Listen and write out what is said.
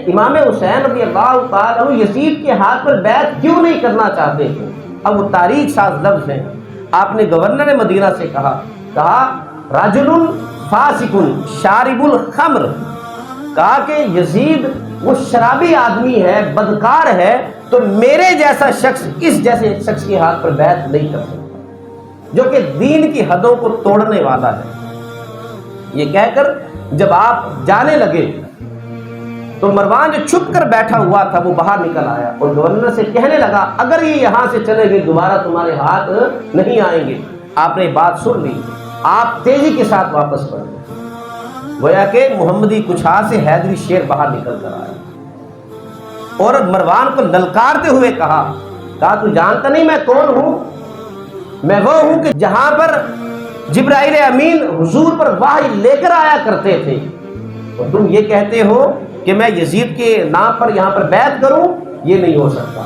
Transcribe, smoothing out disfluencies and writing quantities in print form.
امام حسین رضی اللہ تعالیٰ عنہ یزید کے ہاتھ پر بیعت کیوں نہیں کرنا چاہتے تھے؟ اب وہ تاریخ ساز لفظ ہیں. آپ نے گورنر مدینہ سے کہا رجل فاسق شارب الخمر، کہا کہ یزید وہ شرابی آدمی ہے، بدکار ہے، تو میرے جیسا شخص اس جیسے شخص کے ہاتھ پر بیعت نہیں کر سکتا جو کہ دین کی حدوں کو توڑنے والا ہے. یہ کہہ کر جب آپ جانے لگے تو مروان جو چھپ کر بیٹھا ہوا تھا وہ باہر نکل آیا اور گورنر سے کہنے لگا اگر یہ یہاں سے چلے گئے دوبارہ تمہارے ہاتھ نہیں آئیں گے. آپ نے بات سن لی، آپ تیزی کے ساتھ واپس پڑھ گئے. گویا کہ محمدی کچھا سے حیدری شیر باہر نکل کر آیا اور مروان کو للکارتے ہوئے کہا تو جانتا نہیں میں کون ہوں؟ میں وہ ہوں کہ جہاں پر جبرائیل امین حضور پر وحی لے کر آیا کرتے تھے، اور تم یہ کہتے ہو کہ میں یزید کے نام پر یہاں پر بیعت کروں؟ یہ نہیں ہو سکتا.